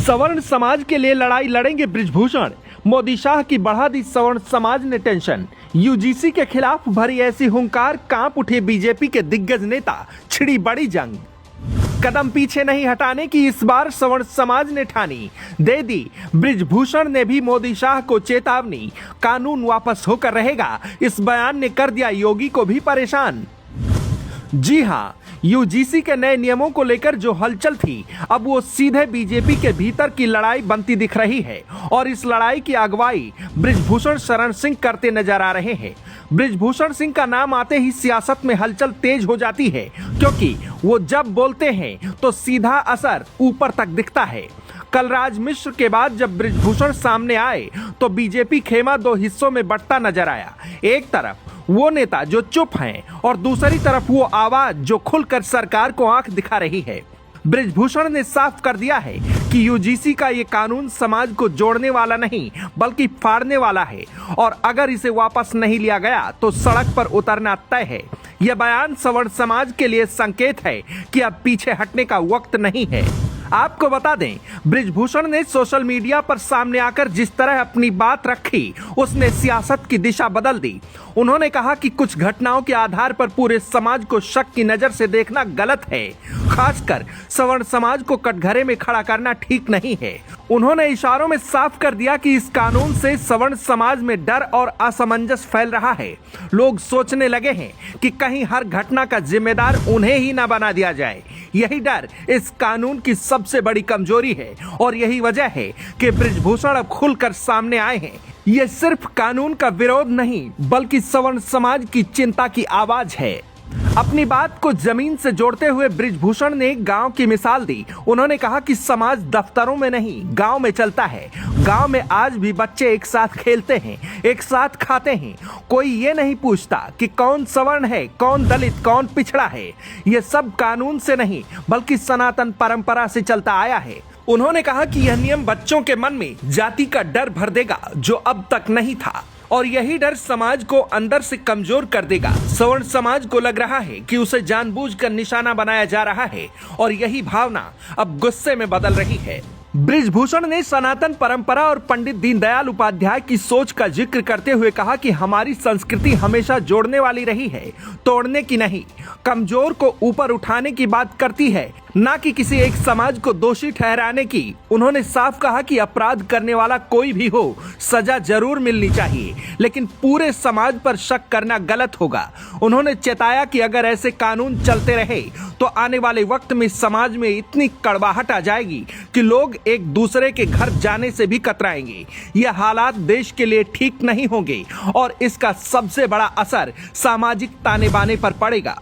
सवर्ण समाज के लिए लड़ाई लड़ेंगे बृजभूषण। मोदी शाह की बढ़ा दी सवर्ण समाज ने टेंशन। यूजीसी के खिलाफ भरी ऐसी हुंकार, कांप उठे बीजेपी के दिग्गज नेता, छिड़ी बड़ी जंग। कदम पीछे नहीं हटाने की इस बार सवर्ण समाज ने ठानी, दे दी बृजभूषण ने भी मोदी शाह को चेतावनी। कानून वापस होकर रहेगा, इस बयान ने कर दिया योगी को भी परेशान। जी हां, यूजीसी के नए नियमों को लेकर जो हलचल थी, अब वो सीधे बीजेपी के भीतर की लड़ाई बनती दिख रही है और इस लड़ाई की अगुवाई बृजभूषण शरण सिंह करते नजर आ रहे हैं। बृजभूषण सिंह का नाम आते ही सियासत में हलचल तेज हो जाती है, क्योंकि वो जब बोलते हैं तो सीधा असर ऊपर तक दिखता है। कलराज मिश्र के बाद जब बृजभूषण सामने आए तो बीजेपी खेमा दो हिस्सों में बंटता नजर आया। एक तरफ वो नेता जो चुप हैं और दूसरी तरफ वो आवाज जो खुलकर सरकार को आंख दिखा रही है। बृजभूषण ने साफ कर दिया है कि यूजीसी का ये कानून समाज को जोड़ने वाला नहीं बल्कि फाड़ने वाला है और अगर इसे वापस नहीं लिया गया तो सड़क पर उतरना तय है। यह बयान सवर्ण समाज के लिए संकेत है कि अब पीछे हटने का वक्त नहीं है। आपको बता दें, बृजभूषण ने सोशल मीडिया पर सामने आकर जिस तरह अपनी बात रखी, उसने सियासत की दिशा बदल दी। उन्होंने कहा कि कुछ घटनाओं के आधार पर पूरे समाज को शक की नजर से देखना गलत है, खासकर सवर्ण समाज को कटघरे में खड़ा करना ठीक नहीं है। उन्होंने इशारों में साफ कर दिया कि इस कानून से सवर्ण समाज में डर और असमंजस फैल रहा है। लोग सोचने लगे हैं कि कहीं हर घटना का जिम्मेदार उन्हें ही ना बना दिया जाए। यही डर इस कानून की सबसे बड़ी कमजोरी है और यही वजह है कि बृजभूषण अब खुलकर सामने आए हैं। ये सिर्फ कानून का विरोध नहीं बल्कि सवर्ण समाज की चिंता की आवाज है। अपनी बात को जमीन से जोड़ते हुए बृजभूषण ने गांव की मिसाल दी। उन्होंने कहा कि समाज दफ्तरों में नहीं, गांव में चलता है। गांव में आज भी बच्चे एक साथ खेलते हैं, एक साथ खाते हैं। कोई ये नहीं पूछता कि कौन सवर्ण है, कौन दलित, कौन पिछड़ा है। ये सब कानून से नहीं बल्कि सनातन परंपरा से चलता आया है। उन्होंने कहा कि यह नियम बच्चों के मन में जाति का डर भर देगा जो अब तक नहीं था और यही डर समाज को अंदर से कमजोर कर देगा। सवर्ण समाज को लग रहा है कि उसे जानबूझकर निशाना बनाया जा रहा है और यही भावना अब गुस्से में बदल रही है। बृजभूषण ने सनातन परंपरा और पंडित दीनदयाल उपाध्याय की सोच का जिक्र करते हुए कहा कि हमारी संस्कृति हमेशा जोड़ने वाली रही है, तोड़ने की नहीं। कमजोर को ऊपर उठाने की बात करती है, ना कि किसी एक समाज को दोषी ठहराने की। उन्होंने साफ कहा कि अपराध करने वाला कोई भी हो, सजा जरूर मिलनी चाहिए, लेकिन पूरे समाज पर शक करना गलत होगा। उन्होंने चेताया कि अगर ऐसे कानून चलते रहे तो आने वाले वक्त में समाज में इतनी कड़वाहट आ जाएगी कि लोग एक दूसरे के घर जाने से भी कतराएंगे। यह हालात देश के लिए ठीक नहीं होंगे और इसका सबसे बड़ा असर सामाजिक ताने बाने पर पड़ेगा।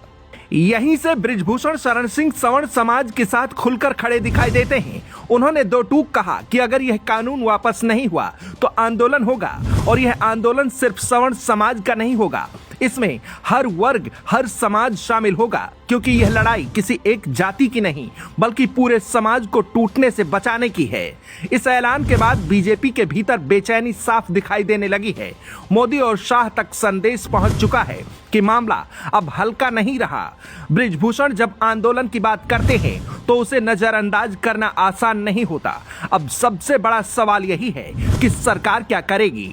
यहीं से बृजभूषण शरण सिंह सवर्ण समाज के साथ खुलकर खड़े दिखाई देते हैं। उन्होंने दो टूक कहा कि अगर यह कानून वापस नहीं हुआ तो आंदोलन होगा और यह आंदोलन सिर्फ सवर्ण समाज का नहीं होगा, इसमें हर वर्ग, हर समाज शामिल होगा, क्योंकि यह लड़ाई किसी एक जाति की नहीं बल्कि पूरे समाज को टूटने से बचाने की है। इस ऐलान के बाद बीजेपी के भीतर बेचैनी साफ दिखाई देने लगी है। मोदी और शाह तक संदेश पहुंच चुका है कि मामला अब हल्का नहीं रहा। बृजभूषण जब आंदोलन की बात करते हैं तो उसे नजरअंदाज करना आसान नहीं होता। अब सबसे बड़ा सवाल यही है कि सरकार क्या करेगी।